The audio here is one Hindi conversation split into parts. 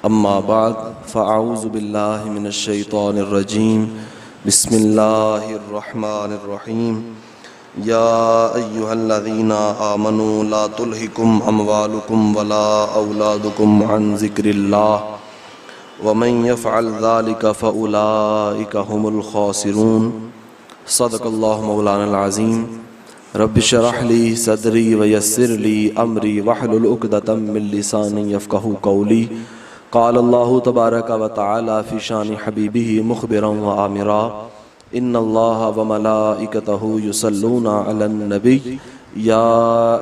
अम्मा बाद फ़अऊज़ु बिल्लाहि मिनश्शैतानिर्रजीम बिस्मिल्लाहिर्रहमानिर्रहीम या अय्युहल्लज़ीना आमनू ला तुल्हिकुम अमवालुकुम वला औलादुकुम अन ज़िक्रिल्लाह वमन यफ़अल ज़ालिका फ़उलाइका हुमुल ख़ासिरून। सदक़ल्लाहु मौलानल अज़ीम। रब्बि इश्रह ली सदरी व यस्सिर ली अमरी वहलुल उक़दतम मिन लिसानी यफ़क़हू क़ौली। क़ाल अल्लाहु तबारक व तआला फ़ी शानि हबीबिही मुख़बिरन व आमिरा इन्नल्लाह व मलाइकतहु युसल्लूना अलन नबी या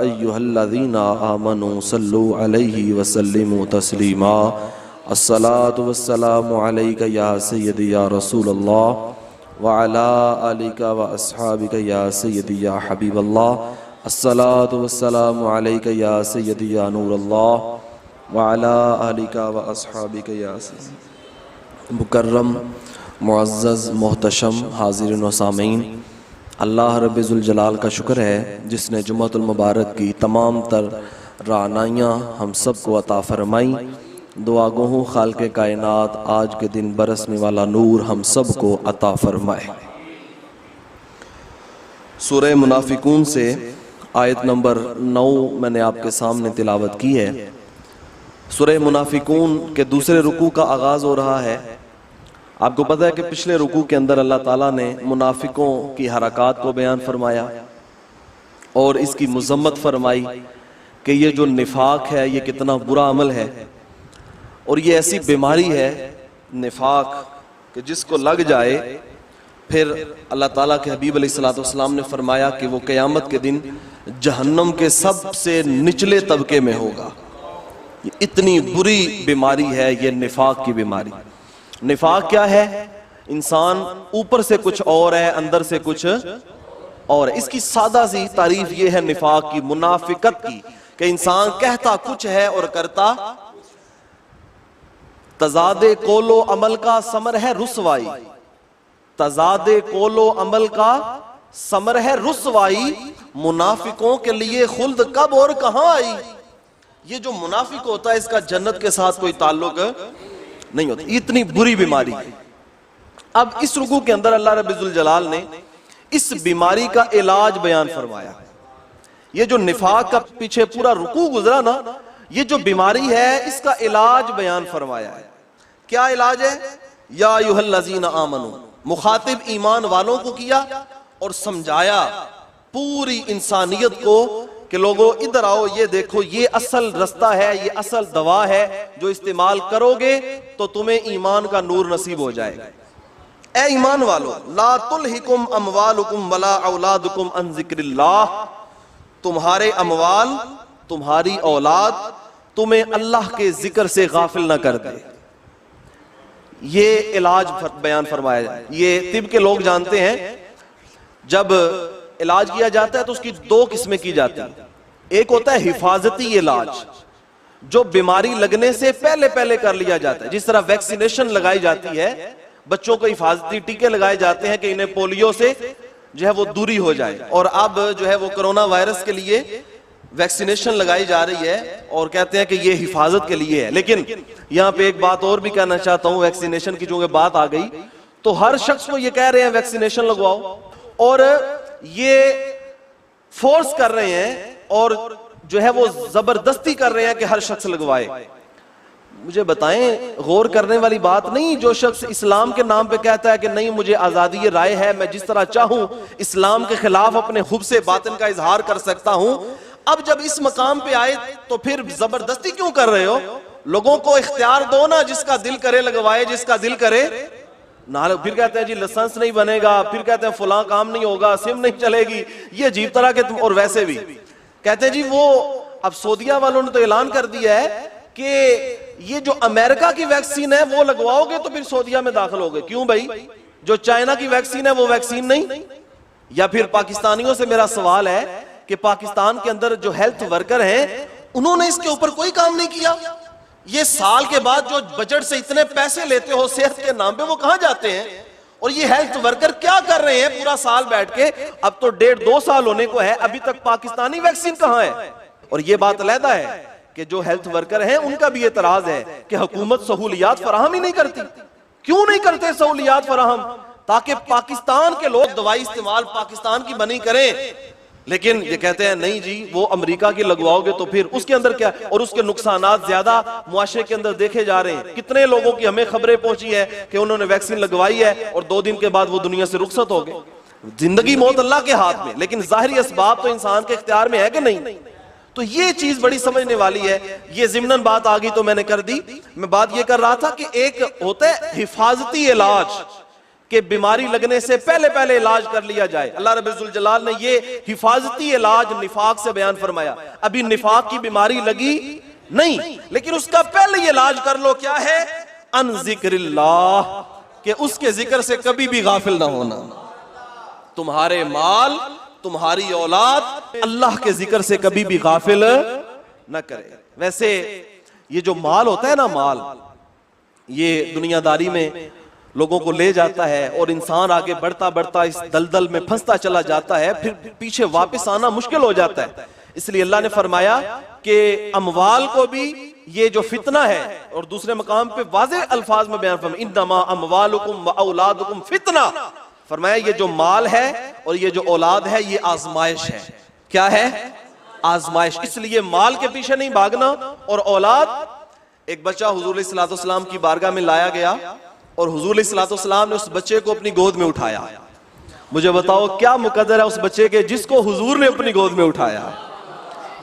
अय्युहल्लज़ीना आमनू सल्लु अलैहि व सल्लिमू तस्लीमा। अस्सलातु वस्सलामु अलैका या सय्यदी या रसूलल्लाह व अला आलिका व अस्हाबिका या सय्यदी या हबीबल्लाह। अस्सलातु वस्सलामु अलैका या सय्यदी या नूरल्लाह व अला आलिका व अस्हाबिका या सय्यदी। मुकर्रम मुअज़्ज़ज़ मोहतशम हाज़िरीन व सामीन, अल्लाह रब्बुल जलाल का शुक्र है जिसने जुम्मतुल मुबारक की तमाम तर रानाइयाँ हम सब को अता फरमाई। दुआ गो हूँ खालिक़े कायनात आज के दिन बरसने वाला नूर हम सब को अता फरमाए। सूरह मुनाफिकून से आयत नंबर 9 मैंने आपके सामने तिलावत की है। सूरह मुनाफिकून के दूसरे रुकू का आगाज़ हो रहा है। आपको पता है कि पिछले रुकू के अंदर अल्लाह ताला ने मुनाफिकों की हरकत को बयान फरमाया और इसकी मुज़म्मत फरमाई कि ये जो निफाक है ये कितना बुरा अमल है और ये ऐसी बीमारी है निफाक कि जिसको लग जाए फिर अल्लाह ताला के हबीब अलैहिस्सलातु वस्सलाम ने फरमाया कि वो क़यामत के दिन जहन्नम के सबसे निचले तबके में होगा। ये इतनी बुरी बीमारी है ये निफाक की बीमारी। निफाक क्या है? इंसान ऊपर से कुछ और है, अंदर से कुछ और है। इसकी सादा सी तारीफ ये है निफाक की, मुनाफिकत की, कि इंसान कहता कुछ है और करता। तजादे कोलो अमल का समर है रुसवाई, तजादे कोलो अमल का समर है रुसवाई। मुनाफिकों के लिए खुल्द कब और कहां आई। ये जो मुनाफिक होता है इसका जन्नत के साथ कोई ताल्लुक नहीं होता। इतनी बुरी बीमारी। अब इस रुकू के अंदर अल्लाह रब्बुल जलाल ने इस बीमारी का इलाज बयान फरमाया। ये जो निफाक का पीछे पूरा रुकू गुजरा ना, ये जो बीमारी है इसका इलाज बयान फरमाया है। क्या इलाज है? या अय्युहल्लज़ीना आमनू, मुखातिब ईमान वालों को किया और समझाया पूरी इंसानियत को कि लोगों इधर आओ, ये देखो ये असल रास्ता है, ये असल दवा है जो इस्तेमाल करोगे तो तुम्हें ईमान का नूर नसीब हो जाएगा। ए ईमान वालों, ला तुल्हिकुम अमवालुकुम वला औलादुकुम अन ज़िक्रिल्लाह, तुम्हारे अमवाल तुम्हारी औलाद तुम्हें अल्लाह के जिक्र से गाफिल ना कर दे। ये इलाज बयान फरमाया जाए। ये तिब के लोग जानते हैं जब इलाज किया जाता है तो उसकी दो किस्में की जाती हैं। एक होता है हिफाजती इलाज जो बीमारी लगने से पहले पहले कर लिया जाता है। जिस तरह वैक्सीनेशन लगाई जाती है, बच्चों को हिफाजती टीके लगाए जाते हैं कि इन्हें पोलियो से जो है वो दूरी हो जाए। और अब जो है वो कोरोना वायरस के लिए वैक्सीनेशन लगाई जा रही है और कहते हैं कि ये हिफाजत के लिए है। लेकिन यहाँ पे एक बात और भी कहना चाहता हूँ, वैक्सीनेशन की जो बात आ गई तो हर शख्स को ये कह रहे हैं वैक्सीनेशन लगवाओ और ये फोर्स कर रहे हैं और जो है वो जबरदस्ती कर रहे हैं कि हर शख्स लगवाए। मुझे बताएं, गौर करने वाली बात नहीं। जो शख्स इस्लाम के नाम पे कहता है कि नहीं मुझे आजादी राय है, मैं जिस तरह चाहूं इस्लाम के खिलाफ अपने खुब्से बातिन का इजहार कर सकता हूं, अब जब इस मकाम पे आए तो फिर जबरदस्ती क्यों कर रहे हो? लोगों को इख्तियार दो ना, जिसका दिल करे लगवाए, जिसका दिल करे ना। फिर कहते हैं जी लाइसेंस नहीं बनेगा, फिर कहते हैं फलां काम नहीं होगा, सिम नहीं चलेगी, ये अजीब तरह के। और वैसे भी कहते हैं जी वो अब सऊदीया वालों ने तो ऐलान कर दिया है कि ये जो अमेरिका की वैक्सीन है वो लगवाओगे तो फिर सऊदीया में दाखिल होगे। क्यों भाई? जो चाइना की वैक्सीन है वो वैक्सीन नहीं? या फिर पाकिस्तानियों से मेरा सवाल है कि पाकिस्तान के अंदर जो हेल्थ वर्कर हैं उन्होंने इसके ऊपर कोई काम नहीं किया। ये साल के बाद जो बजट से इतने पैसे लेते हो सेहत के नाम पे, वो कहां जाते हैं? और ये हेल्थ वर्कर क्या कर रहे हैं पूरा साल बैठ के? अब तो 1.5-2 साल होने को है, अभी तक पाकिस्तानी वैक्सीन कहां है? और ये बात अलहदा है कि जो हेल्थ वर्कर हैं उनका भी एतराज है कि हुकूमत सहूलियात फराहम ही नहीं करती। क्यों नहीं करते सहूलियात फराहम? ताकि पाकिस्तान के लोग दवाई इस्तेमाल पाकिस्तान की बनी करें। लेकिन ये कहते हैं नहीं जी, वो अमेरिका की लगवाओगे तो फिर उसके अंदर क्या, और उसके नुकसानात ज्यादा मुआशरे के अंदर देखे जा रहे हैं। कितने लोगों की हमें खबरें पहुंची है कि उन्होंने वैक्सीन लगवाई है और 2 दिन के बाद वो दुनिया से रुखसत हो गए। जिंदगी मौत अल्लाह के हाथ में, लेकिन जाहिरी असबाब तो इंसान के इख्तियार में है कि नहीं। तो ये चीज बड़ी समझने वाली है। ये ज़िम्नन बात आ गई तो मैंने कर दी। मैं बात ये कर रहा था कि एक होता है हिफाजती इलाज, कि बीमारी लगने से पहले पहले इलाज कर लिया जाए। अल्लाह रब्बुल जलाल ने ये हिफाजती इलाज निफाक से बयान फरमाया। अभी निफाक की बीमारी लगी नहीं, लेकिन उसका पहले ये इलाज कर लो। क्या है? अन जिक्रिल्लाह, कि उसके जिक्र से कभी भी गाफिल ना होना। तुम्हारे माल, तुम्हारी औलाद अल्लाह के जिक्र से कभी भी गाफिल न करे। वैसे ये जो माल होता है ना, माल ये दुनियादारी में लोगों को ले जाता है और इंसान आगे बढ़ता बढ़ता इस दलदल में फंसता चला जाता है, फिर पीछे वापस आना मुश्किल हो जाता है। इसलिए अल्लाह ने फरमाया कि अमवाल को भी ये जो फितना है, और दूसरे मकाम पे वाज़ेह अल्फाज में बयान फरमाया इन्नमा अमवालुकुम व औलादुकुम फितना। फरमाया ये जो माल है और ये जो औलाद है ये आजमाइश है। क्या है? आजमाइश। इसलिए माल के पीछे नहीं भागना और औलाद। एक बच्चा हुजूर सल्लल्लाहु अलैहि वसल्लम की बारगाह में लाया गया और हुजूर सल्लल्लाहु अलैहि वसल्लम ने उस बच्चे को अपनी गोद में उठाया। मुझे बताओ क्या मुकद्दर है उस बच्चे के जिसको हुजूर ने अपनी गोद में उठाया।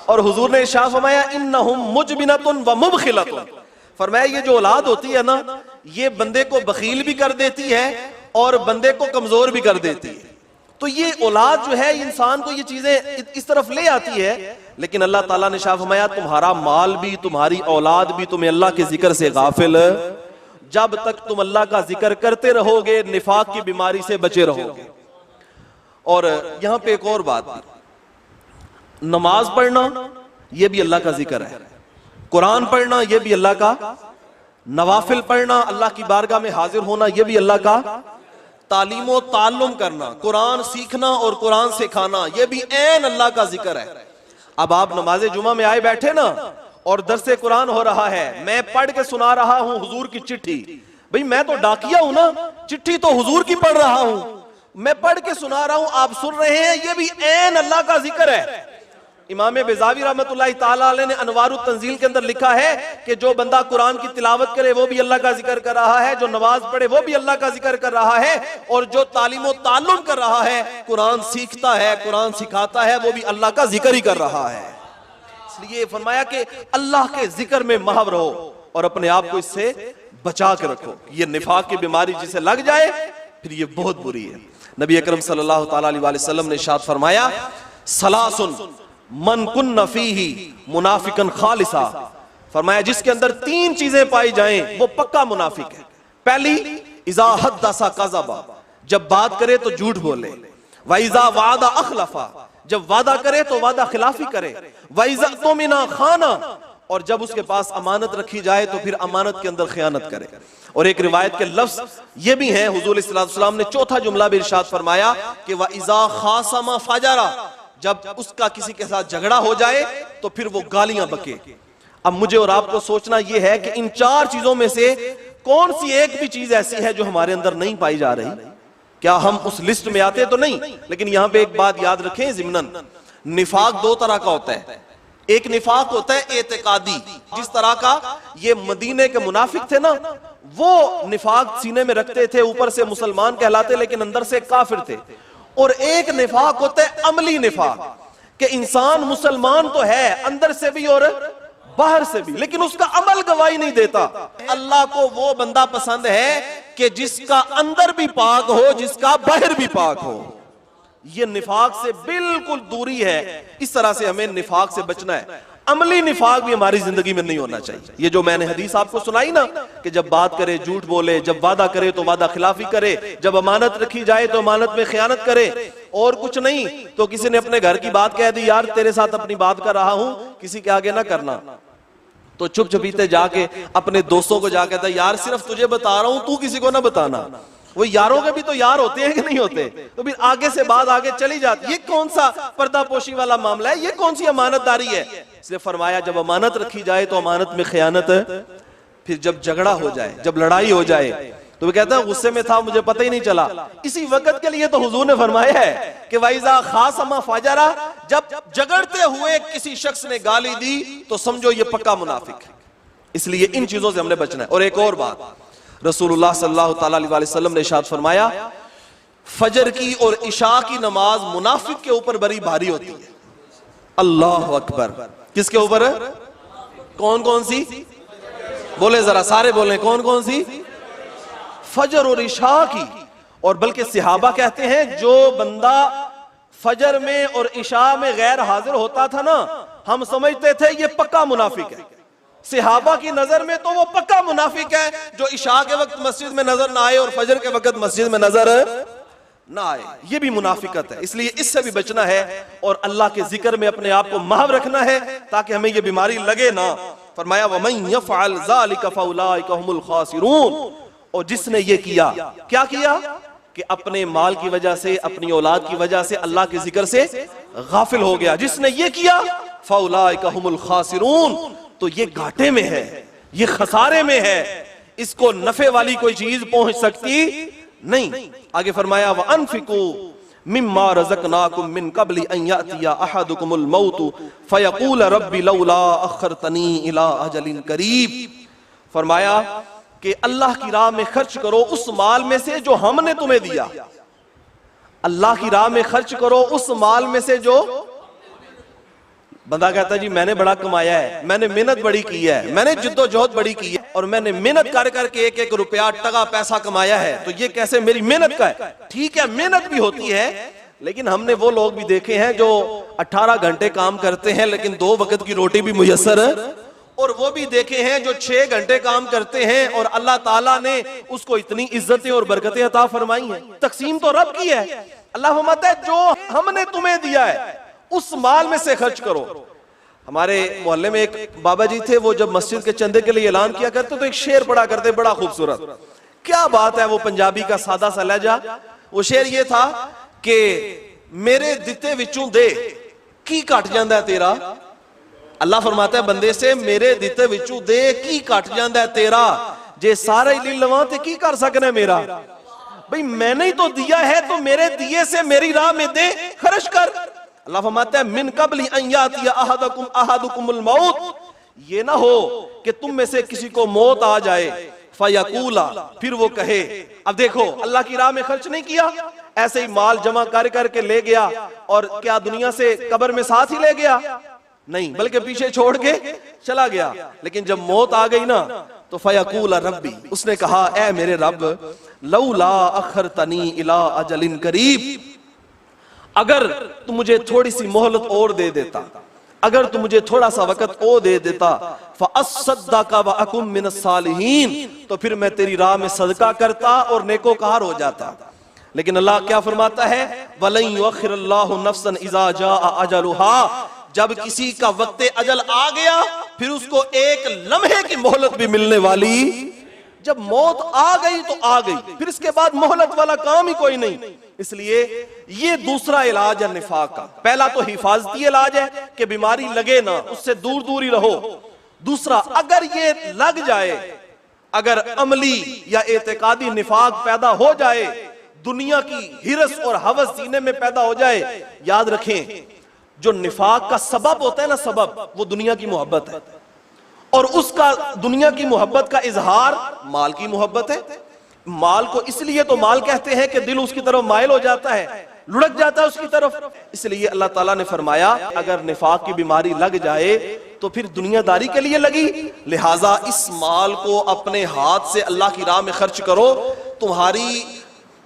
और हुजूर ने इरशाद फरमाया इन्नहुम मुजबिनतुन व मुबखिलतुन। फरमाया ये जो औलाद होती है ना, ये बंदे को बखील भी कर देती है और बंदे को कमजोर भी कर देती है। तो ये औलाद जो है इंसान को ये चीजें इस तरफ ले आती है। लेकिन अल्लाह ताला ने इरशाद फरमाया तुम्हारा माल भी, तुम्हारी औलाद भी तुम्हें अल्लाह के जिक्र से गाफिल, जब तक तुम अल्लाह का जिक्र करते रहोगे निफाक की बीमारी से बचे रहोगे। और यहां पे एक और बात, नमाज पढ़ना यह भी अल्लाह का जिक्र है, कुरान पढ़ना यह भी अल्लाह का, नवाफिल पढ़ना, अल्लाह की बारगाह में हाजिर होना यह भी अल्लाह का, तालीम और ताल्लुम करना, कुरान सीखना और कुरान सिखाना यह भी ऐन अल्लाह का जिक्र है। अब आप नमाज जुमा में आए बैठे ना और दरसे कुरान हो रहा है, मैं पढ़ के सुना रहा हूं हुजूर की चिट्ठी। भाई मैं तो डाकिया हूं ना, चिट्ठी तो हुजूर की पढ़ रहा हूं, मैं पढ़ के सुना रहा हूं, आप सुन रहे हैं, ये भी ऐन अल्लाह का जिक्र है। इमाम बेज़ावी रहमतुल्लाह ताला अलैह ने अनवारुत तंजील के अंदर लिखा है कि जो बंदा कुरान की तिलावत करे वो भी अल्लाह का जिक्र कर रहा है, जो नमाज पढ़े वो भी अल्लाह का जिक्र कर रहा है, और जो तालीम और ताल्लुम कर रहा है, कुरान सीखता है, कुरान सिखाता है, वो भी अल्लाह का जिक्र ही कर रहा है। इसलिए फरमाया कि अल्लाह के जिक्र में महव रहो और अपने आप को इससे बचा के रखो। ये निफाक की बीमारी जिसे लग जाए फिर ये बहुत बुरी है। नबी अकरम सल्लल्लाहु तआला अलैहि वसल्लम ने इरशाद फरमाया सलासुन मन कुन्न फीही मुनाफिकन खालिसा। फरमाया जिसके अंदर 3 चीजें पाई जाएं वो पक्का मुनाफिक है। पहली, इज़ा हद्दसा कज़बा, जब बात करे तो झूठ बोले, व इज़ा वादा अखलफा, जब वादा करे तो वादा खिलाफी करे, व इज़ा तुमिना खाना, और जब उसके पास अमानत रखी जाए तो फिर अमानत के अंदर खयानत करे। और एक रिवायत के लफ्ज ये भी हैं, हुजूर सल्लल्लाहु अलैहि वसल्लम ने चौथा जुमला भी इरशाद फरमाया कि व इज़ा खासमा फजरा, जब उसका किसी के साथ झगड़ा हो जाए तो फिर वो गालियां बके। अब मुझे और आपको सोचना यह है कि इन 4 चीजों में से कौन सी एक भी चीज ऐसी है जो हमारे अंदर नहीं पाई जा रही? क्या हम उस लिस्ट में आते तो नहीं? लेकिन यहां पे एक बात याद रखें ज़िम्नन, निफाक 2 तरह का होता है। एक निफाक होता है एतिकादी, जिस तरह का ये मदीने के मुनाफिक थे ना, वो निफाक सीने में रखते थे, ऊपर से मुसलमान कहलाते लेकिन अंदर से काफिर थे। और एक निफाक होता है अमली निफाक, कि इंसान मुसलमान तो है अंदर से भी और बाहर से भी, लेकिन उसका अमल गवाही नहीं देता। अल्लाह को वो बंदा पसंद है कि जिसका अंदर भी पाक हो, जिसका बाहर भी पाक हो। ये निफाक से बिल्कुल दूरी है। इस तरह से हमें निफाक से बचना है। अमली निफाक भी हमारी जिंदगी में नहीं होना चाहिए। ये जो मैंने हदीस आपको सुनाई ना कि जब बात करे झूठ बोले, जब वादा करे तो वादा खिलाफी करे, जब अमानत रखी जाए तो अमानत में खयानत करे, और कुछ नहीं तो किसी ने अपने घर की बात कह दी, यार तेरे साथ अपनी बात कर रहा हूं, किसी के आगे ना करना, तो चुप चुपीते जाके अपने दोस्तों को जाके था, यार सिर्फ तुझे बता रहा हूं, तू किसी को ना बताना। वो यारों के भी तो यार होते हैं कि नहीं होते? तो फिर आगे से बात आगे चली जाती। ये कौन सा पर्दापोशी वाला मामला है? ये कौन सी अमानतदारी है? इसलिए फरमाया जब अमानत रखी जाए तो अमानत में खयानत। फिर जब झगड़ा हो जाए, जब लड़ाई हो जाए, तो वो कहता है गुस्से में था, मुझे पता ही नहीं चला। इसी वक्त के लिए तो हुजूर ने फरमाया है कि वाइजा खासमा फाजरा, जब झगड़ते हुए किसी शख्स ने गाली दी तो समझो ये पक्का मुनाफिक है। इसलिए इन चीजों से हमने बचना है। और एक और बात, रसूलुल्लाह सल्लल्लाहु अलैहि वसल्लम ने इरशाद फरमाया, फजर की और इशा की नमाज मुनाफिक के ऊपर बड़ी भारी होती है। अल्लाह अकबर। किसके ऊपर? कौन कौन सी? बोले जरा, सारे बोले, कौन कौन सी? फजर और इशा की। और बल्कि सहाबा कहते हैं जो बंदा फजर में और इशा में गैर हाजिर होता था ना, हम समझते थे ये पक्का मुनाफिक है। सहाबा की नजर में तो वो पक्का मुनाफिक है जो इशा के वक्त मस्जिद में नजर ना आए और फजर के वक्त मस्जिद में नजर ना आए। ये भी मुनाफिकत है। इसलिए इससे भी बचना है और अल्लाह के जिक्र में अपने आप को महव रखना है ताकि हमें ये बीमारी लगे ना। फरमाया वमन यफ़अल ज़ालिका फ़उलाइका हुमुल ख़ासिरून। और जिसने ये किया, क्या किया कि अपने माल की वजह से, अपनी औलाद की वजह से अल्लाह के जिक्र से गाफिल हो गया, जिसने ये किया फ़उलाइका हुमुल ख़ासिरून, तो ये घाटे में है, ये खसारे में है। इसको नफे वाली कोई चीज पहुंच सकती नहीं। आगे फरमाया व अनफिकू मिम्मा रज़क़नाकुम मिन क़ब्लि अन यातिया अहदुकुमुल मौतु फयक़ूल रब्बी लौला अख़रतनी इला अजलिन करीब। फरमाया कि अल्लाह की राह में खर्च करो उस माल में से जो हमने तुम्हें दिया। अल्लाह की राह में खर्च करो उस माल में से जो, बंदा कहता है जी मैंने बड़ा कमाया है, मैंने मेहनत बड़ी की है, मैंने जिद्दोजहद बड़ी की है और मैंने मेहनत कर करके एक एक रुपया टका पैसा कमाया है, तो ये कैसे मेरी मेहनत का है? ठीक है, मेहनत भी होती है, लेकिन हमने वो लोग भी देखे हैं जो 18 घंटे काम करते हैं लेकिन 2 वक्त की रोटी भी मुयस्सर है, और वो भी देखे हैं जो 6 घंटे काम करते हैं और अल्लाह ताला ने उसको इतनी इज्जतें और बरकतें अता फरमाई हैं। तकसीम तो रब की है। अल्लाह फरमाता है जो हमने तुम्हें दिया है उस माल में से खर्च करो। हमारे मोहल्ले में एक बाबा जी थे, वो जब मस्जिद के चंदे के लिए ऐलान किया करते तो एक शेर पढ़ा करते, बड़ा खूबसूरत। क्या बात है, वो पंजाबी का सादा सा लहजा। वो शेर ये था कि मेरे दिते विचों दे की घट जांदा है तेरा। अल्लाह फरमाता है बंदे से, मेरे दिते विचों दे की घट जांदा है तेरा, जे सारे ही लवां ते की कर सकना मेरा। भाई मैंने ही तो दिया है, तो मेरे दिए से मेरी राह में दे, खर्च कर। अल्लाह फरमाता है मिन क़ब्लि अन यातिया अहदुकुमुल मौत, ये ना हो कि तुम में से किसी को मौत आ जाए, फयकूला, फिर वो कहे। अब देखो, अल्लाह की राह में खर्च नहीं किया, ऐसे ही माल जमा कर करके ले गया और क्या दुनिया से कब्र में साथ ही ले गया? नहीं, बल्कि पीछे छोड़ के चला गया। लेकिन जब मौत आ गई ना तो फयकूला रब्बी, उसने कहा ऐ मेरे रब, लौला अखरतनी इला अजलिन करीब, अगर तू मुझे थोड़ी सी मोहलत और दे देता, अगर तू मुझे थोड़ा सा वक्त और दे देता, फ़अस्सद्दक़ व अकुम मिनस सालिहीन, तो फिर मैं तेरी राह में सदका करता और नेकोकार हो जाता। लेकिन अल्लाह क्या फरमाता है, वलन युअख्खिरुल्लाहु नफ्सन इज़ा जाअ अजलुहा, जब किसी का वक्त अजल आ गया फिर उसको एक लम्हे की मोहलत भी मिलने वाली। जब मौत आ गई तो आ गई, फिर इसके बाद मोहलत वाला काम ही कोई नहीं। इसलिए ये दूसरा इलाज है निफाक का। पहला तो हिफाजती इलाज है कि बीमारी लगे ना, उससे दूर दूर ही रहो। दूसरा, अगर ये लग जाए, अगर अमली या एतकादी निफाक पैदा हो जाए, दुनिया की हिरस और हवस सीने में पैदा हो जाए, याद रखें जो निफाक का सबब होता है ना, सबब वो दुनिया की मोहब्बत है, और उसका दुनिया की मोहब्बत का इजहार माल की मोहब्बत है। माल को इसलिए तो माल कहते हैं कि दिल उसकी तरफ माइल हो जाता है, लुढ़क जाता है उसकी तरफ। इसलिए अल्लाह ताला ने फरमाया अगर निफाक की बीमारी लग जाए तो फिर दुनियादारी के लिए लगी, लिहाजा इस माल को अपने हाथ से अल्लाह की राह में खर्च करो। तुम्हारी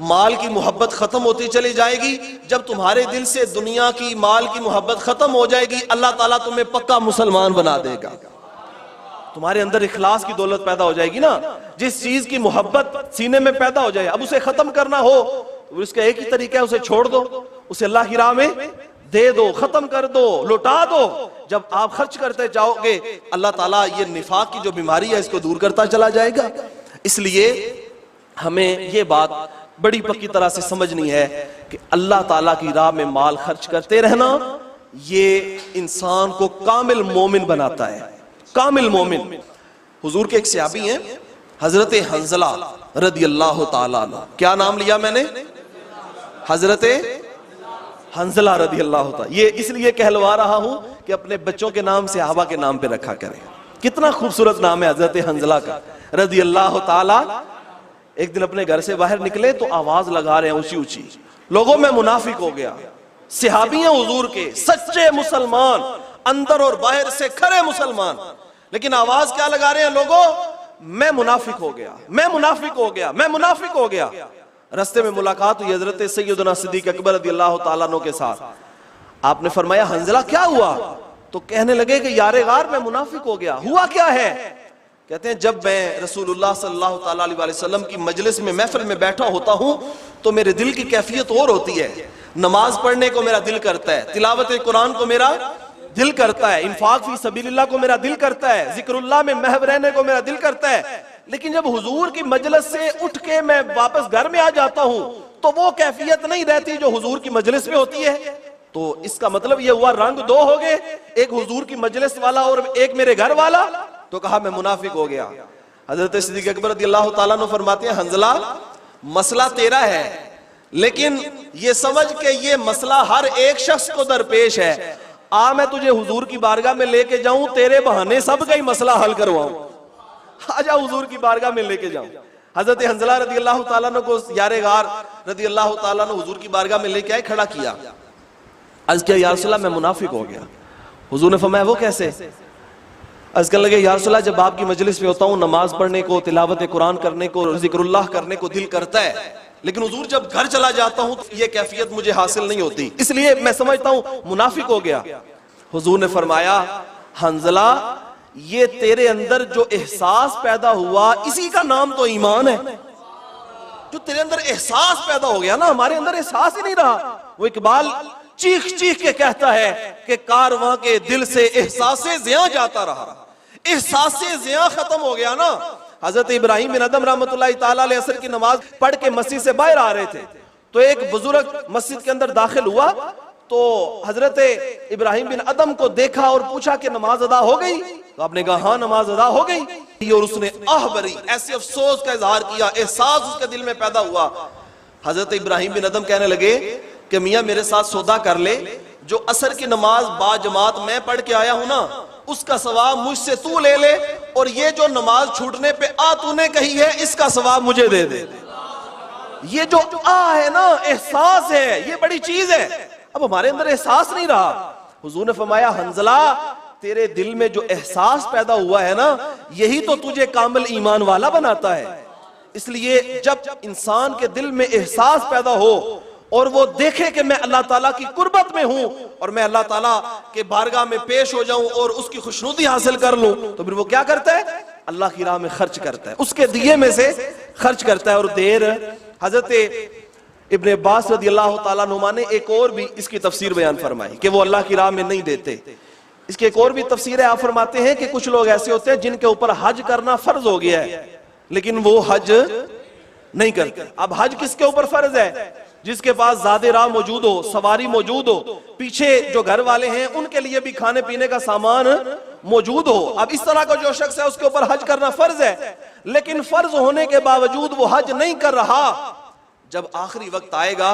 माल की मोहब्बत खत्म होती चली जाएगी। जब तुम्हारे दिल से दुनिया की, माल की मोहब्बत खत्म हो जाएगी, अल्लाह ताला तुम्हें पक्का मुसलमान बना देगा। तुम्हारे अंदर इखलास की दौलत पैदा हो जाएगी ना। जिस चीज की मोहब्बत सीने में पैदा हो जाए, अब उसे खत्म करना हो तो उसका एक ही तरीका है, उसे छोड़ दो, उसे अल्लाह की राह में दे दो, खत्म कर दो, लौटा दो। जब आप खर्च करते जाओगे, अल्लाह ताला ये निफाक की जो बीमारी है इसको दूर करता चला जाएगा। इसलिए हमें ये बात बड़ी पक्की तरह से समझनी है कि अल्लाह ताला की राह में माल खर्च करते रहना ये इंसान को कामिल मोमिन बनाता है। कामिल मोमिन। हुजूर के एक सहाबी हैं हजरत हंजला रदी अल्लाह ताला अन्हु। क्या नाम लिया मैंने? हजरत हंजला रदी अल्लाह ताला। ये इसलिए कहलवा रहा हूं कि अपने बच्चों के नाम सहाबा के नाम पे रखा करें। कितना खूबसूरत नाम है हजरत हंजला का रदी अल्लाह ताला। एक दिन अपने घर से बाहर निकले तो आवाज लगा रहे हैं ऊंची ऊंची, लोगों में मुनाफिक हो गया। सहाबी हैं हुजूर के, सच्चे मुसलमान, अंदर और बाहर से खरे मुसलमान, लेकिन आवाज क्या लगा रहे हैं लोगों? मैं मुनाफिक हो गया, मैं मुनाफिक हो गया, मैं मुनाफिक हो गया। रास्ते में मुलाकात हुई हजरत सैयदना सिद्दीक अकबर रदियल्लाहु ताला अन्हु के साथ। आपने फरमाया हंजला क्या हुआ? तो कहने लगे कि यारे गार मैं मुनाफिक हो गया। हुआ क्या है? कहते हैं जब मैं रसूलुल्लाह सल्लल्लाहु ताला अलैहि वसल्लम की मजलिस में महफिल में बैठा होता हूं तो मेरे दिल की कैफियत और होती है। नमाज पढ़ने को मेरा दिल करता है, तिलावत कुरान को मेरा दिल करता है, इन्फाक फी सबीलिल्लाह को मेरा दिल करता है, जिक्रुल्लाह में महव रहने को मेरा दिल करता है। लेकिन जब हुजूर की मजलिस से उठ के मैं वापस घर में आ जाता हूं तो वो कैफियत नहीं रहती जो हुजूर की मजलिस में होती है। तो इसका मतलब ये हुआ रंग दो हो गए, एक हुजूर की मजलिस वाला और एक मेरे घर वाला। तो कहा मैं मुनाफिक हो गया। हजरत सिद्दीक अकबर रदियल्लाहु ताला अन्हु फरमाते हैं हंजला मसला तेरा है, लेकिन ये समझ के ये मसला हर एक शख्स को दरपेश है। आ मैं तुझे हुजूर की बारगाह में लेके जाऊं, तेरे बहाने सबका ही मसला हल करवाऊं। आजा हुजूर की बारगाह में लेके जाऊं। हजरत हंजला रदियल्लाहु ताला अन्हु को यारे गार रदियल्लाहु ताला अन्हु हुजूर की बारगाह में लेके आए, खड़ा किया। अर्ज किया या रसूलल्लाह मैं मुनाफिक हो गया। हुजूर ने फरमाया वो कैसे? अर्ज करने लगे या रसूलल्लाह जब आपकी मजलिस में होता हूँ नमाज पढ़ने को, तिलावत कुरान करने को, जिक्रुल्लाह करने को दिल करता है, लेकिन हुजूर जब घर चला जाता हूँ तो ये कैफियत मुझे हासिल नहीं होती, इसलिए मैं समझता हूँ मुनाफिक हो गया। हुजूर ने फरमाया हंजला ये तेरे अंदर जो एहसास पैदा हुआ इसी का नाम तो ईमान है। जो तेरे अंदर एहसास पैदा हो गया ना, हमारे अंदर एहसास ही नहीं रहा। वो इकबाल चीख चीख के कहता है कि कारवां के दिल से एहसासे ज़िया जाता रहा। एहसासे ज़िया खत्म हो गया ना। हजरत इब्राहिम बिन अदम रहमतुल्लाहि ताला अलैहि असर की नमाज पढ़ के मस्जिद से बाहर आ रहे थे तो एक बुजुर्ग मस्जिद के अंदर दाखिल हुआ तो हजरत इब्राहिम बिन अदम को देखा और पूछा कि नमाज अदा हो गई? तो आपने कहा हाँ नमाज अदा हो गई। और उसने आह भरी ऐसे अफसोस का इजहार किया, एहसास उसके दिल में पैदा हुआ। हजरत इब्राहिम बिन अदम कहने लगे कि मियाँ मेरे साथ सौदा कर ले, जो असर की नमाज बाजमात मैं पढ़ के आया हूं ना उसका सवाब मुझसे तू ले ले, और ये जो नमाज छूटने पे आ तूने कही है इसका सवाब मुझे दे दे। ये जो आ है ना एहसास है, ये बड़ी चीज है। अब हमारे अंदर एहसास नहीं रहा। हुजूर ने फरमाया हंजला तेरे दिल में जो एहसास पैदा हुआ है ना यही तो तुझे कामिल ईमान वाला बनाता है। इसलिए जब इंसान के दिल में एहसास पैदा हो और वो देखे कि मैं अल्लाह ताला की कुर्बत में हूं और मैं अल्लाह ताला के बारगाह में पेश हो जाऊं और उसकी खुशनुदी हासिल कर लूं, तो फिर वो क्या करता है? अल्लाह की राह में खर्च करता है, उसके दिए में से खर्च करता है। और देर हजरत इब्ने अब्बास रदियल्लाहु ताला अन्हुमा ने एक और भी इसकी तफसीर बयान फरमाई कि वो अल्लाह की राह में नहीं देते। इसकी एक और भी तफसीर है। आप फरमाते हैं कि कुछ लोग ऐसे होते हैं जिनके ऊपर हज करना फर्ज हो गया है लेकिन वो हज नहीं करते। अब हज किसके ऊपर फर्ज है? जिसके पास ज़ादे राह मौजूद हो, सवारी मौजूद हो, पीछे जो घर वाले हैं उनके लिए भी खाने पीने का सामान मौजूद हो। अब इस तरह का जो शख्स है उसके ऊपर हज करना फर्ज है, लेकिन फर्ज होने के बावजूद वो हज नहीं कर रहा। जब आखिरी वक्त आएगा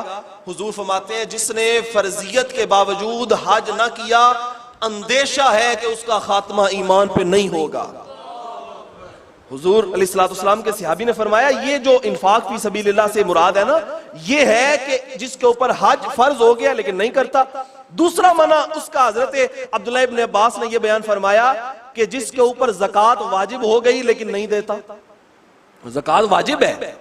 हुजूर फरमाते हैं जिसने फर्जियत के बावजूद हज ना किया अंदेशा है कि उसका खात्मा ईमान पे नहीं होगा। हुजूर अलैहिस्सलाम के सहाबी ने फरमाया ये जो इन्फाक फी सबीलिल्लाह से मुराद है ना ये है कि जिसके ऊपर हज फर्ज हो गया लेकिन नहीं करता। दूसरा मना उसका हजरत अब्दुल्लाह इब्ने अब्बास ने यह बयान फरमाया कि जिसके ऊपर ज़कात वाजिब हो गई लेकिन नहीं देता। ज़कात वाजिब है,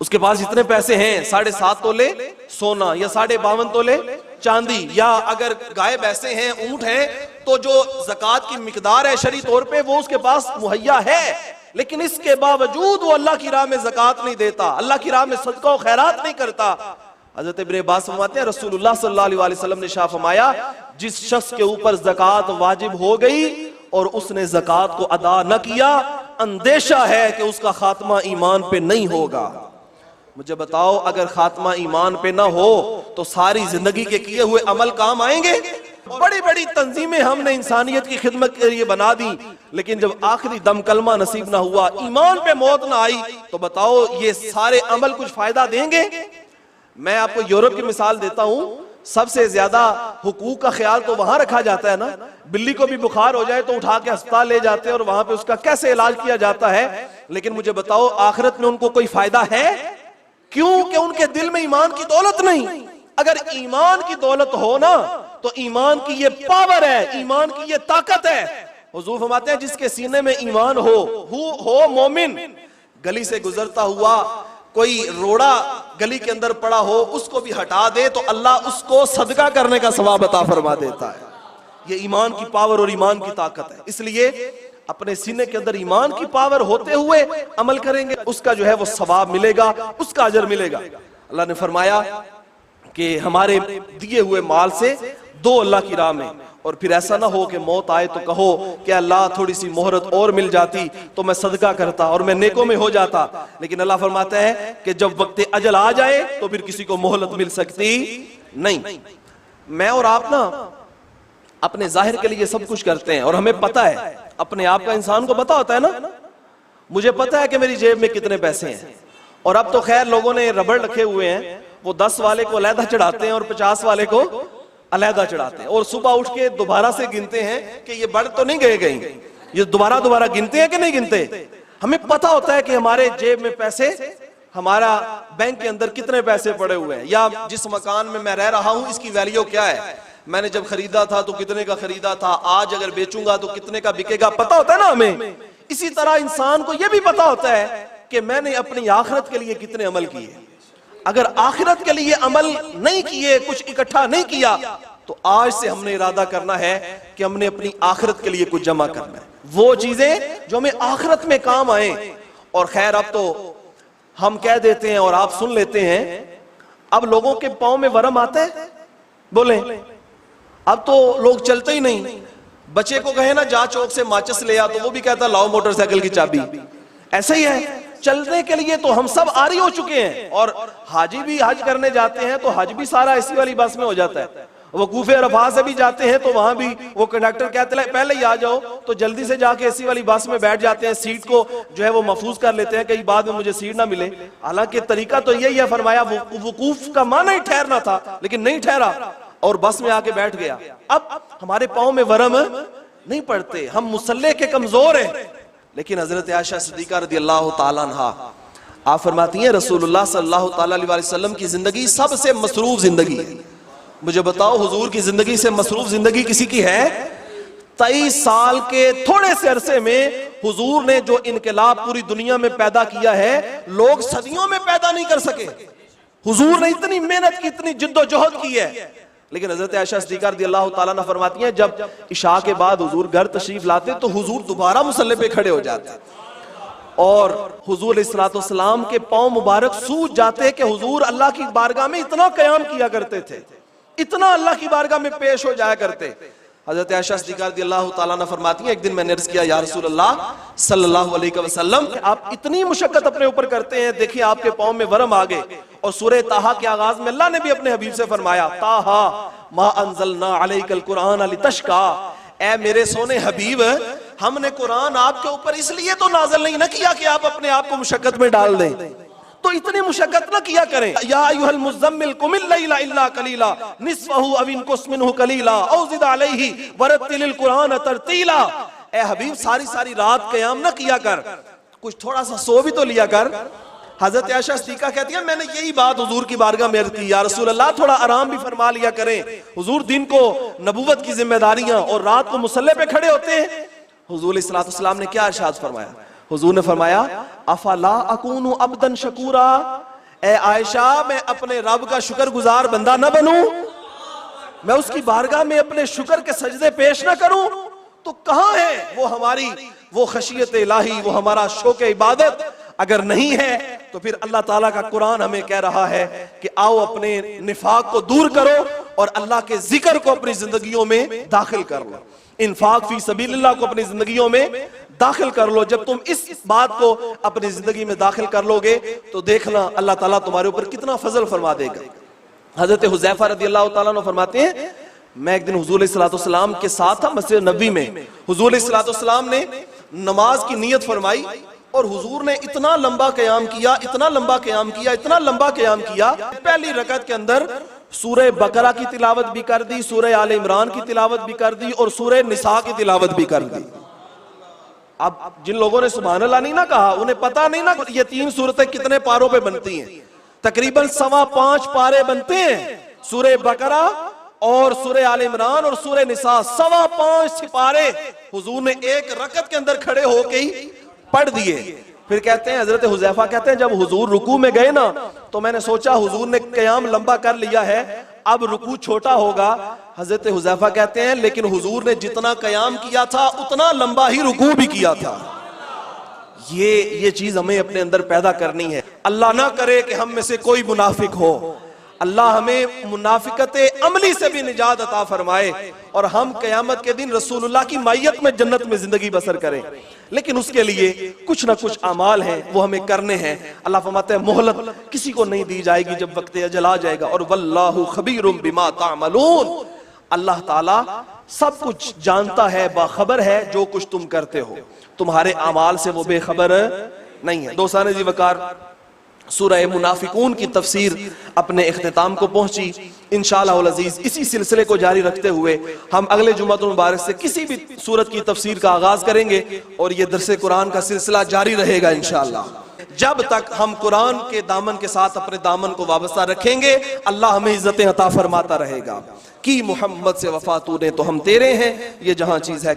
उसके पास इतने पैसे हैं 7.5 तोले सोना या 52.5 तोले चांदी, या अगर गाय भैंसे हैं ऊंट हैं तो जो ज़कात की मिकदार है शरई तौर पे वो उसके पास मुहैया है, लेकिन इसके बावजूद वो अल्लाह की राह में ज़कात नहीं देता, अल्लाह की राह में सदका और खैरात नहीं करता। हज़रत इब्ने अब्बास फरमाते हैं रसूलुल्लाह सल्लल्लाहु अलैहि वसल्लम ने शाह फरमाया जिस शख्स के ऊपर ज़कात वाजिब हो गई और उसने ज़कात को अदा न किया अंदेशा है कि उसका खात्मा ईमान पे नहीं होगा। मुझे बताओ, अगर खात्मा ईमान पे ना हो तो सारी जिंदगी के किए हुए अमल काम आएंगे? बड़ी बड़ी तंजीमें हमने इंसानियत की खिदमत के लिए बना दी, लेकिन जब आखिरी दम कलमा नसीब ना हुआ, ईमान पे मौत ना आई, तो बताओ ये सारे अमल कुछ फायदा देंगे? मैं आपको यूरोप की मिसाल देता हूं। सबसे ज्यादा हुकूक का ख्याल तो वहां रखा जाता है ना। बिल्ली को भी बुखार हो जाए तो उठा के अस्पताल ले जाते हैं और वहां पे उसका कैसे इलाज किया जाता है। लेकिन मुझे बताओ, आखिरत में उनको कोई फायदा है? क्यों? कि उनके दिल में ईमान की दौलत नहीं। अगर ईमान की दौलत हो ना, तो ईमान की ये पावर है, ईमान की ये ताकत है। हुजूर फरमाते हैं, जिसके सीने में ईमान हो मोमिन, गली से गुजरता हुआ कोई रोड़ा गली के अंदर पड़ा हो, उसको भी हटा दे तो अल्लाह उसको सदका करने का सवाब अता फरमा देता है। ये ईमान की पावर और ईमान की ताकत है। इसलिए अपने सीने के अंदर ईमान की पावर होते हुए अमल करेंगे, उसका जो है वो सवाब मिलेगा, उसका अजर मिलेगा। अल्लाह ने फरमाया कि हमारे दिए हुए माल से दो अल्लाह की राह में, और फिर ऐसा ना हो कि मौत आए तो कहो कि अल्लाह थोड़ी सी मोहरत और मिल जाती तो मैं सदका करता और मैं नेकों में हो जाता। लेकिन अल्लाह फरमाता है कि जब वक्त अजल आ जाए तो फिर किसी को मोहलत मिल सकती नहीं। मैं और आप ना अपने जाहिर के लिए सब कुछ करते हैं और हमें पता है, अपने आप का इंसान को पता होता है ना। मुझे पता है कि मेरी जेब में कितने पैसे हैं, और अब तो खैर लोगों ने रबड़ रखे हुए हैं, वो 10 वाले को अलहदा चढ़ाते हैं और 50 वाले को अलहदा चढ़ाते हैं, और सुबह उठ के दोबारा से गिनते हैं कि ये बढ़ तो नहीं गए कहीं, ये दोबारा गिनते हैं कि नहीं गिनते। हमें पता होता है कि हमारे जेब में पैसे, हमारा बैंक के अंदर कितने पैसे पड़े हुए हैं, या जिस मकान में मैं रह रहा हूं इसकी वैल्यू क्या है, मैंने जब खरीदा था तो कितने का खरीदा था, आज अगर बेचूंगा तो कितने का बिकेगा, पता होता है ना हमें। इसी तरह इंसान को यह भी पता होता है कि मैंने अपनी आखिरत के लिए कितने अमल किए। अगर आखिरत के लिए अमल नहीं किए, कुछ इकट्ठा नहीं किया, तो आज से हमने इरादा करना है कि हमने अपनी आखिरत के लिए कुछ जमा करना है, वो चीजें जो हमें आखिरत में काम आए। और खैर अब तो हम कह देते हैं और आप सुन लेते हैं, अब लोगों के पांव में वरम आता है, बोले अब तो लोग चलते ही नहीं। बच्चे को कहे ना जा चौक से माचिस ले आ, तो वो भी कहता लाओ मोटरसाइकिल की चाबी। ऐसा ही है, चलने के लिए तो हम सब आरी हो चुके हैं, और हाजी भी हज करने जाते हैं तो हज भी सारा एसी वाली बस में हो जाता है। वकूफे अरफा से भी जाते हैं तो वहां भी वो कंडक्टर कहते हैं पहले ही आ जाओ, तो जल्दी से जाके एसी वाली बस में बैठ जाते हैं, सीट को जो है वो महफूज कर लेते हैं कहीं बाद में मुझे सीट ना मिले। हालांकि तरीका तो यही है, फरमाया वकूफ का माना ही ठहरना था, लेकिन नहीं ठहरा और बस में आके बैठ गया। अब हमारे पाँव में वरम नहीं पड़ते, हम मुसल्ले के कमजोर हैं। लेकिन हजरत आयशा सिद्दीका रदियल्लाहु ताला अन्हा आप फरमाती हैं रसूलुल्लाह सल्लल्लाहु ताला अलैहि वसल्लम की जिंदगी सबसे मसरूफ जिंदगी है। मुझे बताओ, हुजूर की जिंदगी से मसरूफ जिंदगी किसी की है? 23 साल के थोड़े से अरसे में हुजूर ने जो इनकलाब पूरी दुनिया में पैदा किया है, लोग सदियों में पैदा नहीं कर सके। हुजूर ने इतनी मेहनत की, इतनी जिद्दोजहद की है। लेकिन हजरत आयशा सिद्दीका रदियल्लाहु ताला अन्हा फरमाती हैं, जब इशा के बाद हुजूर घर तशरीफ लाते तो हुजूर दोबारा मुसल्ले पे खड़े हो जाते और हुजूर अलैहिस्सलातु वस्सलाम के पांव मुबारक सूज जाते कि हुजूर अल्लाह की बारगाह में इतना कयाम किया करते थे, इतना अल्लाह की बारगाह में पेश हो जाया करते। हजरत आयशा सिद्दीका रदियल्लाहु ताला अन्हा फरमाती हैं, एक दिन मैंने अर्ज किया या रसूल अल्लाह सल्लल्लाहु अलैहि वसल्लम, आप इतनी मुशक्कत अपने ऊपर करते हैं, देखिए आपके पांव में वरम आ गए। और सूरह ताहा के आगाज में अल्लाह ने भी अपने हबीब से फरमाया, ताहा मा अंज़लना अलैकल कुरान लितश्का, ऐ मेरे सोने हबीब, हमने कुरान आपके ऊपर इसलिए तो नाज़िल नहीं ना किया कि आप अपने आप को मुशक्कत में डाल दें, तो इतनी मुशक्कत ना किया करें। या अय्युहल मुज़्ज़म्मिल कुमिल लैला इल्ला कलीला निस्फ़हु अव इनकुस मिन्हु कलीला औ ज़िद अलैहि वरत्तिलिल कुरान तरतीला। ए हबीब, सारी सारी रात क़याम ना किया कर, कुछ थोड़ा सा सो भी तो लिया कर। हजरत आयशा सिद्दीका कहती है, मैंने यही बात हुजूर की बारगाह में अर्ज़ की, या रसूल अल्लाह थोड़ा आराम भी फरमा लिया करें। हुजूर दिन को नबूवत की जिम्मेदारियां और रात को मुसल्ले पे खड़े होते हैं। हुजूर अलैहिस्सलातु वस्सलाम ने क्या इरशाद फरमाया? हुजूर ने फरमाया, अफला अकूनु अब्दन शकूरा, ए आयशा, मैं अपने रब का शुक्रगुजार बंदा न बनूं, मैं उसकी बारगाह में अपने शुक्र के सजदे पेश न करूं, तो कहां है वो हमारी वो खशियत इलाही, वो हमारा शौक इबादत? अगर नहीं है तो फिर अल्लाह ताला का कुरान हमें कह रहा है कि आओ अपने निफाक को दूर करो और अल्लाह के जिक्र को अपनी जिंदगियों में दाखिल कर लो। इंफाक फी सबीलिल्लाह को अपनी जिंदगियों में दाखिल कर लो। जब तुम इस बात को अपनी जिंदगी में दाखिल कर लोगे तो देखना अल्लाह ताला तुम्हारे ऊपर कितना फजल फरमा देगा। हजरत हुज़ैफा रदियल्लाहु ताला अन्हु फरमाते हैं, मैं एक दिन हुजूर सल्लल्लाहु के साथ था मस्जिद नबी में। हुजूर सल्लल्लाहु ने नमाज की नियत फरमाई और हुजूर ने इतना लंबा क़याम किया, इतना लंबा क़याम किया, इतना लंबा क़याम किया। पहली रकअत के अंदर सूरह बकरा की तिलावत भी कर दी, सूरह आले इमरान की तिलावत भी कर दी और सूरह निसा की तिलावत भी कर दी। अब जिन लोगों ने सुभान अल्लाह नहीं ना कहा, उन्हें पता नहीं ना ये 3 सूरतें कितने पारों पे बनती हैं। तकरीबन 5.25 पारे बनते हैं। सूरह बकरा और सूरह आले इमरान और सूरह निसा 5.25 सिपारे हुजूर ने एक रकअत के अंदर खड़े होके ही पढ़ दिए। फिर कहते हैं, हजरत हुज़ैफा कहते हैं, जब हुजूर रुकू में गए ना तो मैंने सोचा हुजूर ने क़याम लंबा कर लिया है, अब रुकू छोटा होगा। हजरत हुज़ैफा कहते हैं, लेकिन हुजूर ने जितना क़याम किया था उतना लंबा ही रुकू भी किया था। ये चीज हमें अपने अंदर पैदा करनी है। अल्लाह ना करे कि हम में से कोई मुनाफिक हो। अल्लाह हमें मुनाफिकते अमली से भी निजात अता फरमाए और हम क़यामत के दिन रसूलुल्लाह की मायत में जन्नत में जिंदगी बसर करें। लेकिन उसके लिए कुछ ना कुछ अमाल हैं, वो हमें करने हैं। अल्लाह फरमाते हैं, मोहलत किसी को नहीं दी जाएगी जब वक्त अजल आ जाएगा। और वल्लाहु खबीरुम बिमा तामलून, अल्लाह ताला सब कुछ जानता है, बाखबर है जो कुछ तुम करते हो। तुम्हारे अमाल से वो बेखबर नहीं है। दोस्तान जी वकार, सूरह मुनाफिकून की तफसीर अपने इख्तिताम को पहुंची। इंशाअल्लाह अज़ीज़ इसी सिलसिले को जारी रखते हुए हम अगले जुम्मतुल मुबारक से किसी भी सूरत की तफसीर का आगाज करेंगे और ये दरसे कुरान का सिलसिला जारी रहेगा इंशाअल्लाह। जब तक हम कुरान के दामन के साथ अपने दामन को वाबस्ता रखेंगे, अल्लाह हमें इज्जतें अता फरमाता रहेगा कि मोहम्मद से वफा तूने तो हम तेरे हैं, ये जहां चीज है